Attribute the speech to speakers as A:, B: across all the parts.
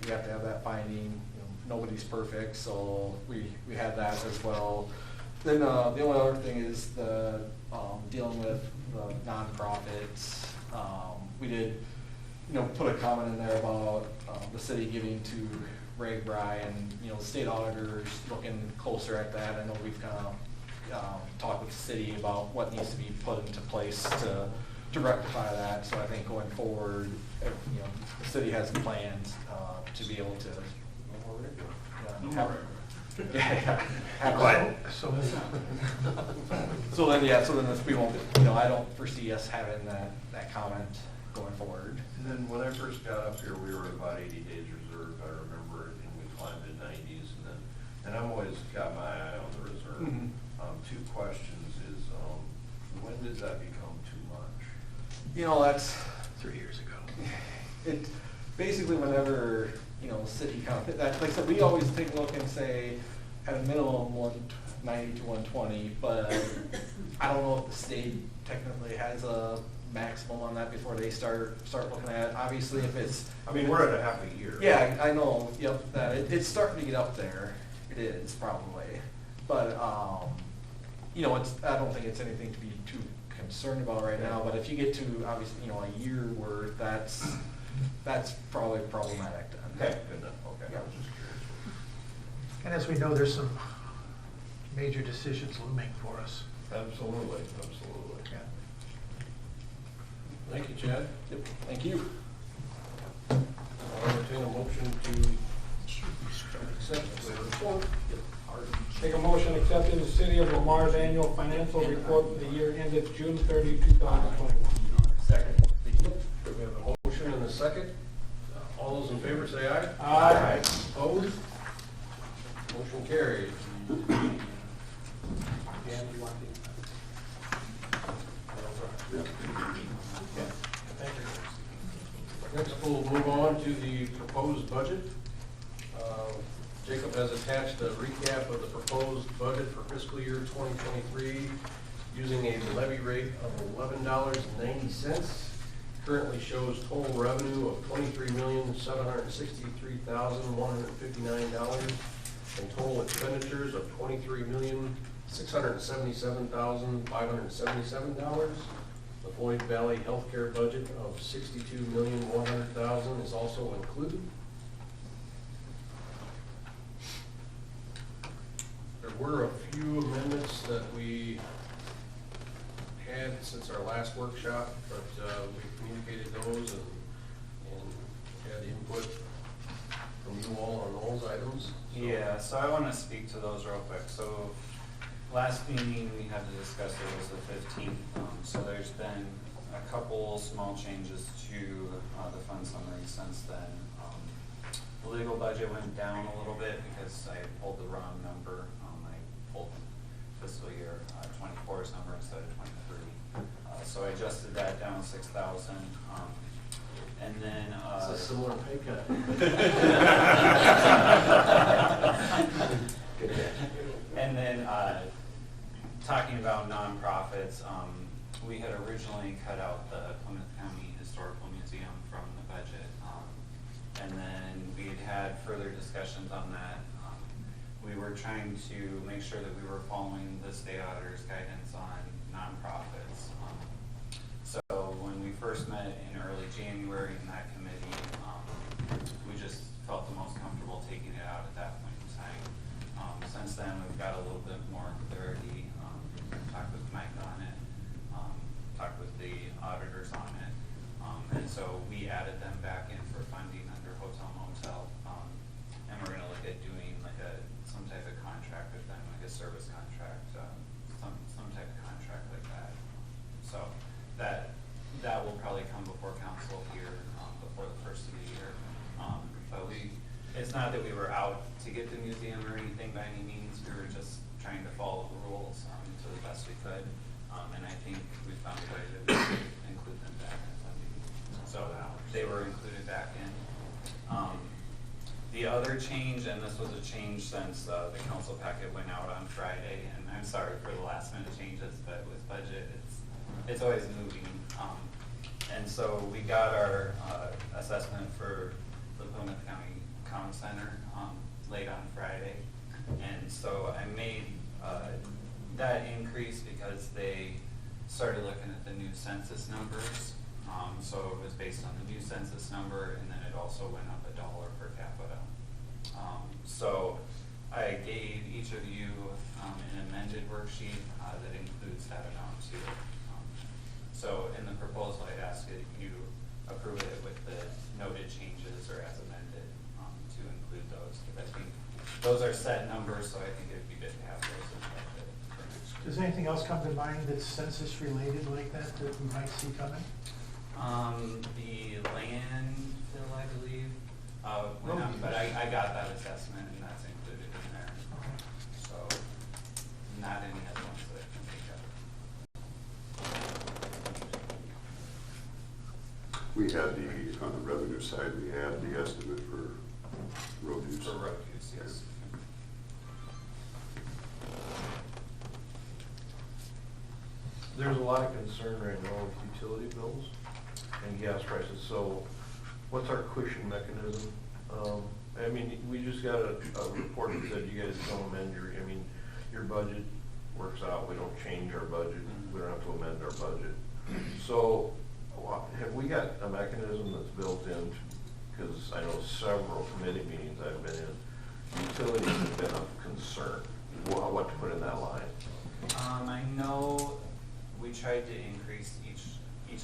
A: we have to have that finding. Nobody's perfect, so we had that as well. Then the only other thing is the dealing with the nonprofits. We did, put a comment in there about the city giving to RAGBRAI, and the state auditors looking closer at that. I know we've kind of talked with the city about what needs to be put into place to rectify that. So I think going forward, the city has plans to be able to. So then we won't, I don't foresee us having that comment going forward.
B: And then when I first got up here, we were at about 80 days reserved, I remember, and we climbed to 90s, and I've always got my eye on the reserve.
A: Mm-hmm.
B: Two questions is, when did that become too much?
A: That's
C: 3 years ago.
A: it. Basically, whenever the city kind of hit that, like I said, we always take a look and say at a minimum 190 to 120, but I don't know if the state technically has a maximum on that before they start looking at it. Obviously, if it's,
B: I mean, we're at a half a year.
A: Yeah, I know. Yep, that it's starting to get up there. It is probably, but it's. I don't think it's anything to be too concerned about right now. But if you get to obviously a year where that's probably problematic.
B: Okay, good enough. Okay,
A: Yeah.
B: I was just curious.
C: And as we know, there's some major decisions looming for us.
B: Absolutely, absolutely.
C: Yeah.
B: Thank you, Chad.
A: Yep. Thank you.
B: I'll entertain a motion to accept the report.
D: Make a motion accepting the City of Lamar's annual financial report for the year ended June 30, 2021.
B: Second. We have a motion and a second. All those in favor say aye.
D: Aye.
B: Opposed? Motion carried.
D: Dan, do you want these?
B: Thank you. Next, we'll move on to the proposed budget. Jacob has attached a recap of the proposed budget for fiscal year 2023 using a levy rate of $11.90. Currently shows total revenue of $23,763,159 and total expenditures of $23,677,577. The Floyd Valley Healthcare budget of $62,100,000 is also included. There were a few amendments that we had since our last workshop, but we communicated those and had input from you all on those items. So-
E: Yeah, so I want to speak to those real quick. So last meeting we had to discuss, it was the 15th. So there's been a couple small changes to the fund summary since then. The legal budget went down a little bit because I pulled the wrong number. I pulled fiscal year 24's number instead of 23. So I adjusted that down 6,000. And then
B: It's a similar pay cut.
E: And then talking about nonprofits, we had originally cut out the Plymouth County Historical Museum from the budget. And then we had further discussions on that. We were trying to make sure that we were following the state auditor's guidance on nonprofits. So when we first met in early January in that committee, we just felt the most comfortable taking it out at that point in time. Since then, we've got a little bit more clarity, talked with Mike on it, talked with the auditors on it. And so we added them back in for funding under hotel motel. And we're gonna look at doing like some type of contract with them, like a service contract, some type of contract like that. So that will probably come before council here before the first of the year. But it's not that we were out to get the museum or anything by any means. We were just trying to follow the rules to the best we could. And I think we found a way to include them back in funding. So they were included back in. The other change, and this was a change since the council packet went out on Friday, and I'm sorry for the last minute changes, but with budget, it's always moving. And so we got our assessment for the Plymouth County That increased because they started looking at the new census numbers. So it was based on the new census number, and then it also went up $1 per capita. So I gave each of you an amended worksheet that includes that amount too. So in the proposal, I'd ask that you approve it with the noted changes or as amended to include those. Because I think those are set numbers, so I think it'd be good to have those in the budget for next year.
C: Does anything else come to mind that's census related like that we might see coming?
E: The landfill, I believe, went up, but I got that assessment and that's included in there.
C: Okay.
E: So, not any other ones that I can think of.
F: We had on the revenue side, we had the estimate for road use.
E: For road use, yes.
G: There's a lot of concern right now with utility bills and gas prices, so what's our cushion mechanism? I mean, we just got a report that said you guys don't amend your budget works out, we don't change our budget, we don't have to amend our budget. So, have we got a mechanism that's built in, because I know several committee meetings I've been in, utilities have been of concern, what to put in that line?
E: I know we tried to increase each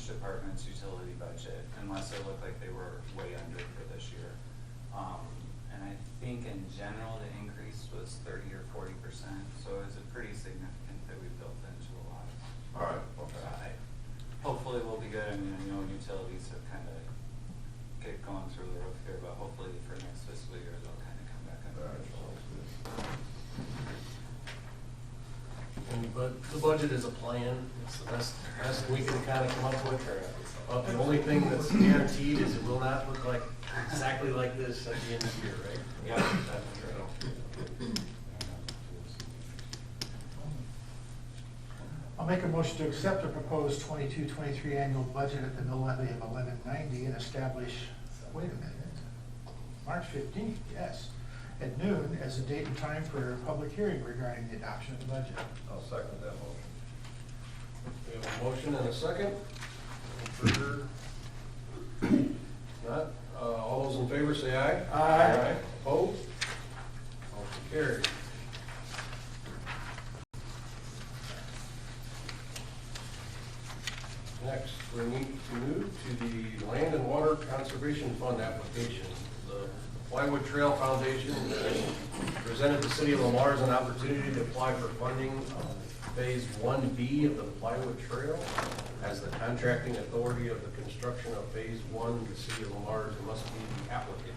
E: department's utility budget unless it looked like they were way under for this year. And I think in general, the increase was 30 or 40%, so it's a pretty significant that we built into a lot.
G: All right, okay.
E: Hopefully we'll be good. I mean, I know utilities have kind of gone through the roof here, but hopefully for next fiscal year, they'll kind of come back under control.
B: But the budget is a plan, it's the best we can kind of come up with. But the only thing that's guaranteed is it will not look like exactly like this at the end of the year, right?
E: Yeah, that's true.
C: I'll make a motion to accept the proposed 22-23 annual budget at the mill levy of $11.90 and establish, wait a minute, March 15th, yes, at noon as the date and time for a public hearing regarding the adoption of the budget.
G: I'll second that motion.
B: We have a motion and a second. Any further? Not, all those in favor say aye.
D: Aye.
B: Opposed? Motion carried. Next, we need to move to the Land and Water Conservation Fund application. The Plywood Trail Foundation presented the City of Lamar an opportunity to apply for funding on Phase 1B of the Plywood Trail. As the contracting authority of the construction of Phase 1, the City of Lamar must be the applicant.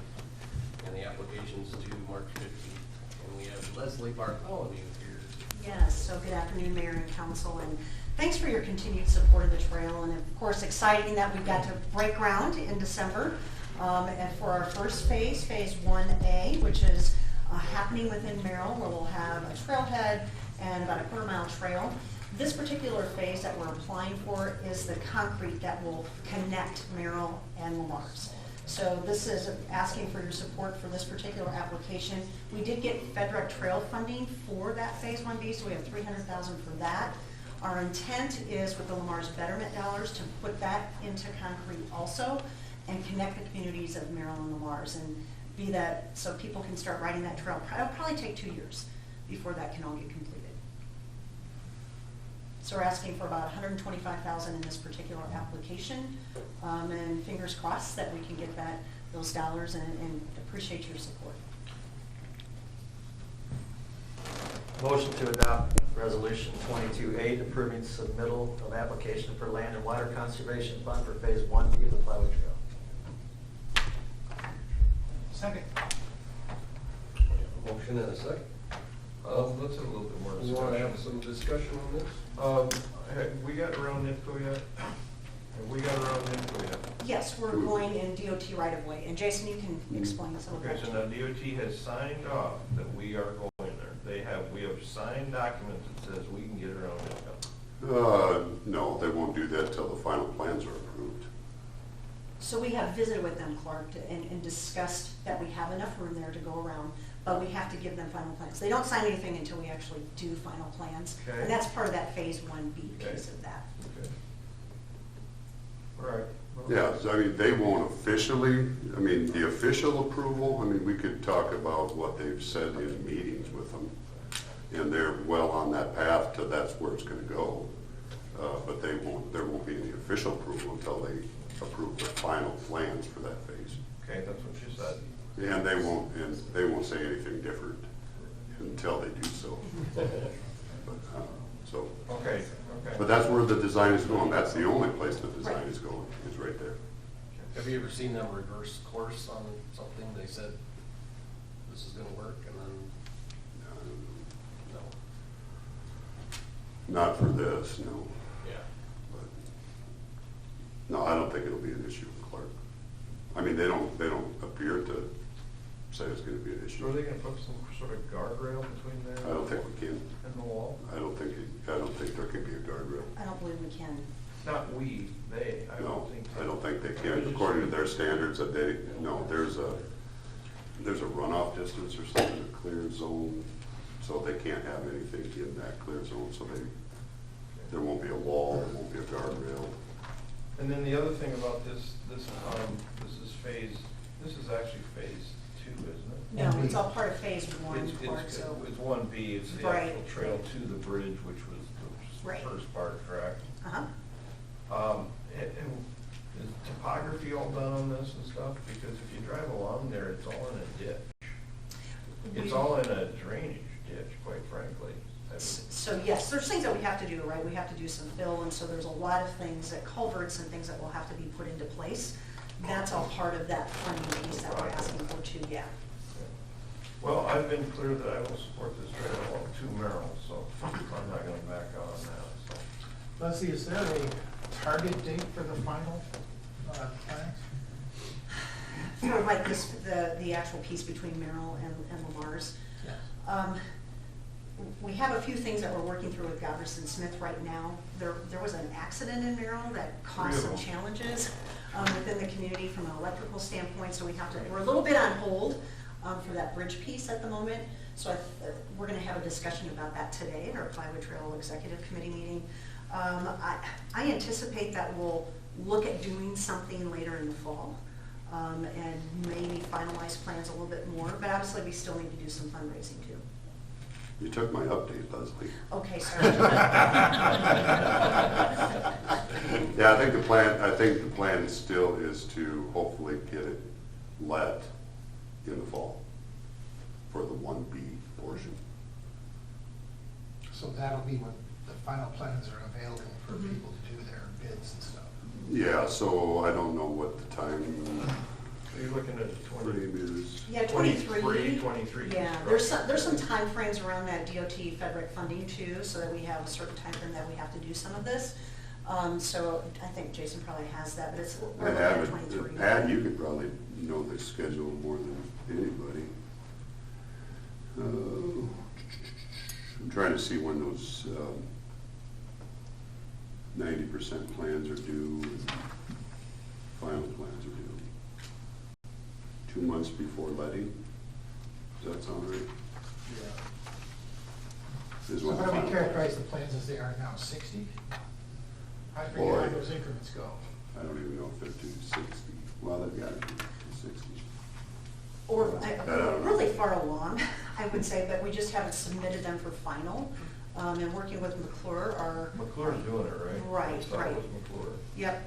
B: And the application's due March 15th. And we have Leslie Bartholomew here.
H: Yes, so good afternoon, Mayor and Council, and thanks for your continued support of the trail, and of course, exciting that we got to break ground in December and for our first phase, Phase 1A, which is happening within Merrill, where we'll have a trailhead and about a quarter-mile trail. This particular phase that we're applying for is the concrete that will connect Merrill and Lamar's. So this is asking for your support for this particular application. We did get FedRec Trail funding for that Phase 1B, so we have $300,000 for that. Our intent is with the Lamar's Betterment dollars to put that into concrete also and connect the communities of Merrill and Lamar's and be that so people can start riding that trail. It'll probably take 2 years before that can all get completed. So we're asking for about $125,000 in this particular application, and fingers crossed that we can get those dollars and appreciate your support.
I: Motion to adopt Resolution 22-8, approving submittal of application for Land and Water Conservation Fund for Phase 1B of the Plywood Trail.
C: Second.
B: Motion and a second.
G: Let's have a little bit more
B: You want to have
G: discussion.
B: some discussion on this?
G: Have we got around NIPCO yet? Have we got around NIPCO yet?
H: Yes, we're going in DOT right of way, and Jason, you can explain some of
G: Okay,
H: that.
G: so now DOT has signed off that we are going there. We have signed documents that says we can get around NIPCO.
F: No, they won't do that till the final plans are approved.
H: So we have visited with them, Clark, and discussed that we have enough room there to go around, but we have to give them final plans. They don't sign anything until we actually do final plans.
G: Okay.
H: And that's part of that phase 1B
G: Okay.
H: piece of that.
G: Okay. All right. Well,
F: Yeah, so I mean, they won't officially, I mean, the official approval, I mean, we could talk about what they've said in meetings with them. And they're well on that path to that's where it's gonna go. But there won't be any official approval until they approve the final plans for that phase.
G: Okay, that's what you said.
F: And they won't say anything different until they do so. But, so,
G: Okay, okay.
F: but that's where the design is going. That's the only place the design is going, is right there.
B: Have you ever seen them reverse course on something? They said, this is gonna work, and then, no.
F: Not for this, no.
B: Yeah.
F: But, no, I don't think it'll be an issue, Clark. I mean, they don't appear to say it's gonna be an
G: So
F: issue.
G: are they gonna put some sort of guardrail between there?
F: I don't think we can.
G: And the wall?
F: I don't think there can be a guardrail.
H: I don't believe we can.
G: Not we, they, I
F: No,
G: don't think.
F: I don't think they can, according to their standards, that they, no, there's a runoff distance or something, a clear zone, so they can't have anything in that clear zone, so there won't be a wall, there won't be a guardrail.
G: And then the other thing about this is this is actually phase 2, isn't it?
H: No, it's all part of phase 1,
G: It's
H: Clark, so.
G: 1B, it's the
H: Right.
G: actual trail to the bridge, which was
H: Right.
G: the first part, correct?
H: Uh-huh.
G: And is topography all done on this and stuff? Because if you drive along there, it's all in a ditch. It's all in a drainage ditch, quite frankly.
H: So yes, there's things that we have to do, right? We have to do some fill, and so there's a lot of things, that culverts and things that will have to be put into place. That's all part of that funding piece that we're asking for too, yeah.
G: Well, I've been clear that I will support this trail along to Merrill, so I'm not gonna back out on that, so.
C: Leslie, is there a target date for the final plans?
H: For like this, the actual piece between Merrill and Lamar's.
C: Yes.
H: We have a few things that we're working through with Goverson Smith right now. There was an accident in Merrill that caused some challenges within the community from an electrical standpoint, so we're a little bit on hold for that bridge piece at the moment. So we're gonna have a discussion about that today in our Plywood Trail Executive Committee meeting. I anticipate that we'll look at doing something later in the fall and maybe finalize plans a little bit more, but obviously we still need to do some fundraising too.
F: You took my update, Leslie.
H: Okay, sorry.
F: Yeah, I think the plan still is to hopefully get it let in the fall for the 1B portion.
C: So that'll be when the final plans are available for
H: Mhm.
C: people to do their bids and stuff.
F: Yeah, so I don't know what the time
G: So you're looking at 20.
F: frame is.
H: Yeah, 23.
G: 23
H: Yeah, there's some timeframes around that DOT FedRIC funding too, so that we have a certain timeframe that we have to do some of this. So I think Jason probably has that, but it's, we're looking at 23.
F: Pat, you could probably know the schedule more than anybody. I'm trying to see when those 90% plans are due and final plans are due. 2 months before letting. Does that sound right? Is
C: So
F: when the
C: how do we
F: final-
C: characterize the plans as they are now, 60? How do you
F: Boy.
C: how those increments go?
F: I don't even know if they're due 60. Well, they've got to be 60.
H: Or
F: I don't know.
H: really far along, I would say, but we just haven't submitted them for final. And working with McClure,
G: McClure's doing it, right?
H: Right,
G: I thought
H: right.
G: it was McClure.
H: Yep,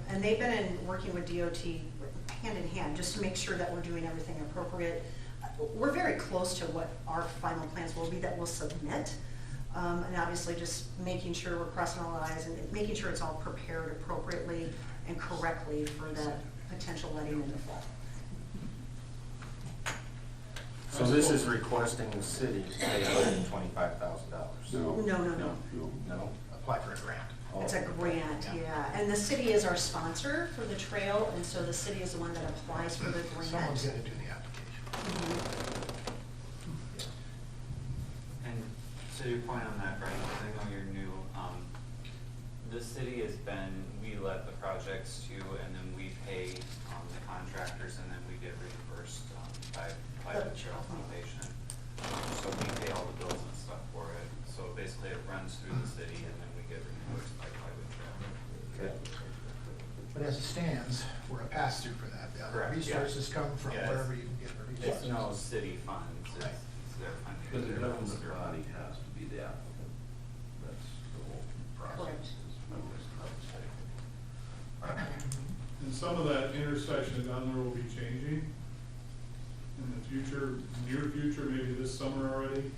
H: and they've been working with DOT hand in hand, just to make sure that we're doing everything appropriate. We're very close to what our final plans will be that we'll submit. And obviously just making sure we're crossing all the i's and making sure it's all prepared appropriately and correctly for the potential letting in the fall.
J: So this is requesting the city to pay $125,000?
F: No.
H: No.
F: No.
J: No?
C: Apply for a grant.
H: It's a grant, yeah, and the city is our sponsor for the trail, and so the city is the one that applies for the grant.
C: Someone's got to do the application.
H: Mhm.
E: And to your point on that, Brian, 'cause I know you're new, The city has been, we let the projects to, and then we pay the contractors, and then we get reimbursed by the Trail Foundation. So we pay all the bills and stuff for it. So basically it runs through the city, and then we get reimbursed by Highway Trail.
I: Okay.
C: But as it stands, we're a pass-through for that. The other
E: Correct, yeah.
C: resources come from
E: Yes.
C: wherever you can get the
E: It's
C: resources.
E: no city funds,
C: Right.
E: it's their funding.
G: But the
E: Their
G: government
E: funds.
G: body has to be the applicant. That's the whole
H: Correct.
G: process.
K: And some of that intersection down there will be changing in the future, near future, maybe this summer already.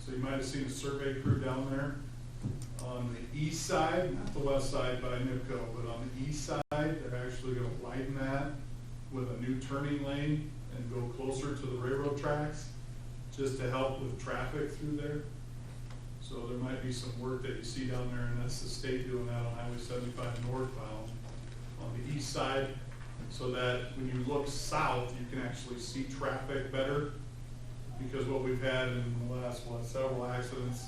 K: So you might have seen a survey crew down there on the east side, not the west side by NIPCO, but on the east side, they're actually gonna widen that with a new turning lane and go closer to the railroad tracks, just to help with traffic through there. So there might be some work that you see down there, and that's the state doing that on Highway 75 northbound on the east side, so that when you look south, you can actually see traffic better. Because what we've had in the last, several accidents,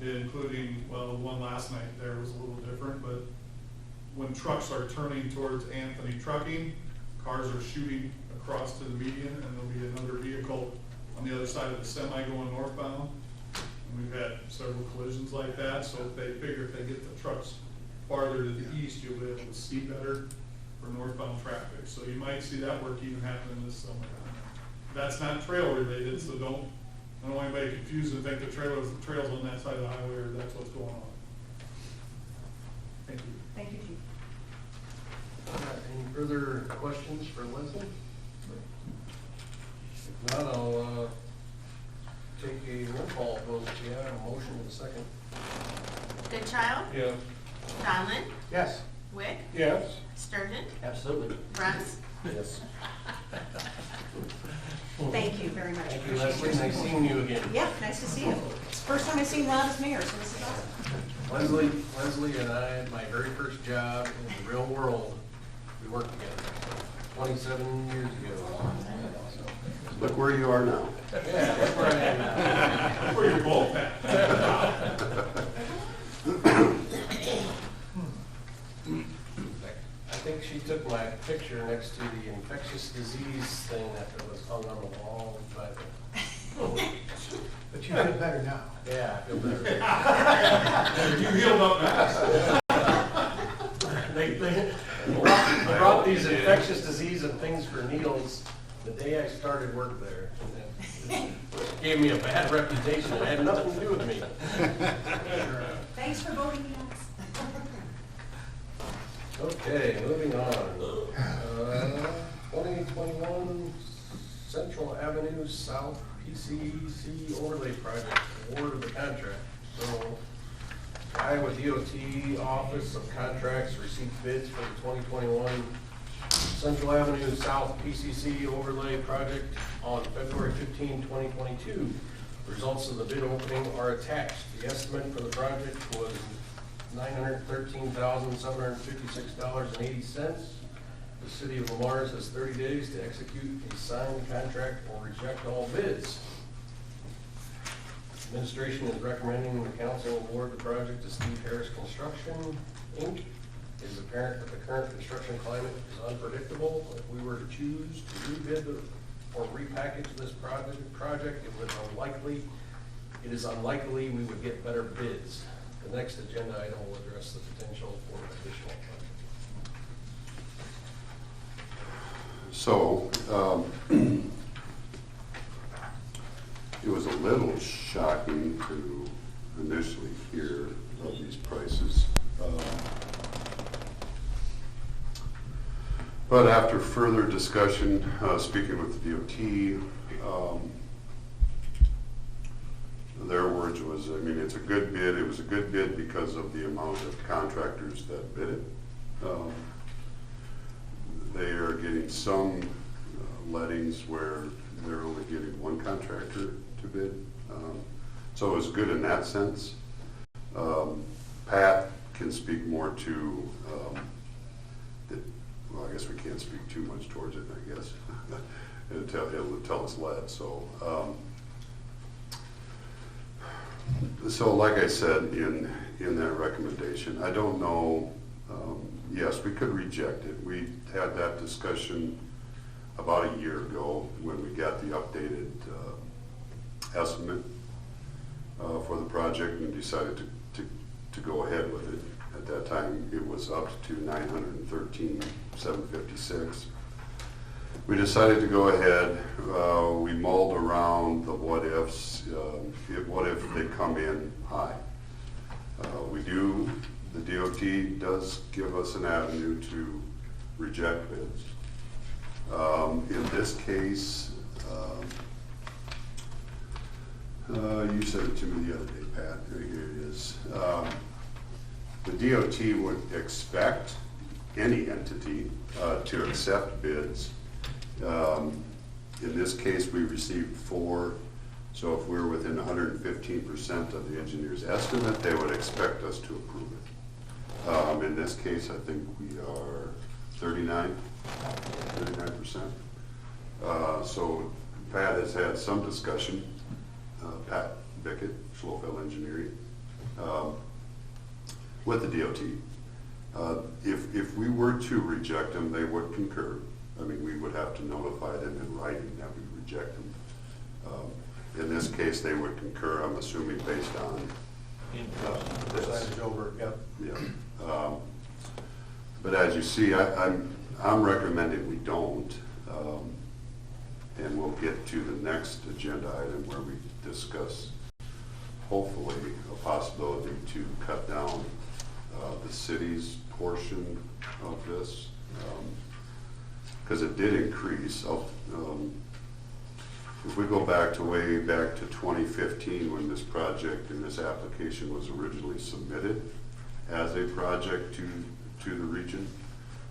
K: including, well, the one last night there was a little different, but when trucks are turning towards Anthony Trucking, cars are shooting across to the median, and there'll be another vehicle on the other side of the semi going northbound. And we've had several collisions like that, so if they figure if they get the trucks farther to the east, you'll be able to see better for northbound traffic. So you might see that work even happening this summer. That's not trail related, so I don't want anybody confused and think the trail's on that side of the highway, or that's what's going on. Thank you.
H: Thank you, Chief.
G: Any further questions for Leslie? If not, I'll take a roll call vote. Yeah, a motion in a second.
L: Goodchild,
G: Yeah.
L: Donlin,
C: Yes.
L: Wick,
D: Yes.
L: Sturgeon,
I: Absolutely.
L: Russ.
G: Yes.
H: Thank you very much.
G: Thank you,
H: Appreciate
G: Leslie.
H: your
G: Nice
H: support.
G: seeing you again.
H: Yeah, nice to see you. It's the first time I've seen Rod as mayor, so this is awesome.
G: Leslie and I, my very first job in the real world, we worked together 27 years ago.
F: Look where you are now.
G: Yeah, that's where I am now.
K: Where you're both at.
G: I think she took my picture next to the infectious disease thing that was hung on the wall, but,
C: But you feel better now.
G: yeah, I feel better.
K: You healed up fast.
G: They brought these infectious disease and things for needles the day I started work there. It gave me a bad reputation. It had nothing to do with me.
H: Thanks for voting yes.
G: Okay, moving on. 2021 Central Avenue South PCC overlay project, award of the contract. So Iowa DOT Office of Contracts received bids for the 2021 Central Avenue South PCC overlay project on February 15, 2022. Results of the bid opening are attached. The estimate for the project was $913,756.80. The city of Lamar has 30 days to execute a signed contract or reject all bids. Administration is recommending the council award the project to Steve Harris Construction, Inc. It is apparent that the current construction climate is unpredictable. If we were to choose to rebid or repackage this project, it is unlikely we would get better bids. The next agenda item will address the potential for additional funding.
F: So, it was a little shocking to initially hear of these prices. But after further discussion, speaking with the DOT, their words was, I mean, it's a good bid. It was a good bid because of the amount of contractors that bid it. They are getting some lettings where they're only getting one contractor to bid. So it was good in that sense. Pat can speak more to, well, I guess we can't speak too much towards it, I guess. It'll tell us lead, so. So like I said, in in that recommendation. I don't know, yes, we could reject it. We had that discussion about a year ago when we got the updated estimate for the project and decided to go ahead with it. At that time, it was up to $913,756. We decided to go ahead. We mulled around the what ifs. What if they come in high? The DOT does give us an avenue to reject bids. In this case, you said it to me the other day, Pat. Here it is. The DOT would expect any entity to accept bids. In this case, we received 4, so if we're within 115% of the engineer's estimate, they would expect us to approve it. In this case, I think we are 39%. So Pat has had some discussion, Pat Bickett, Schlofeld Engineering, with the DOT. If we were to reject them, they would concur. I mean, we would have to notify them in writing that we reject them. In this case, they would concur, I'm assuming, based on
G: Percentage over, yep.
F: yeah. But as you see, I'm recommending we don't. And we'll get to the next agenda item where we discuss, hopefully, a possibility to cut down the city's portion of this. Because it did increase. If we go back to way back to 2015 when this project and this application was originally submitted as a project to the region,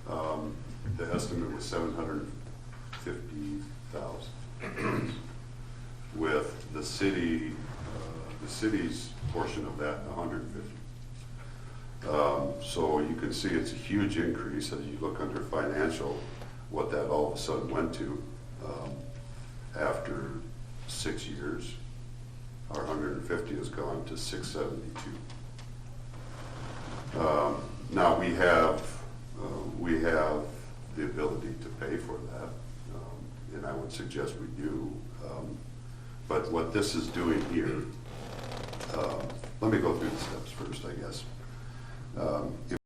F: the estimate was $750,000. With the city's portion of that, $150,000. So you can see it's a huge increase as you look under financial, what that all of a sudden went to. After 6 years, our 150 has gone to 672. Now we have the ability to pay for that, and I would suggest we do. But what this is doing here, let me go through the steps first, I guess.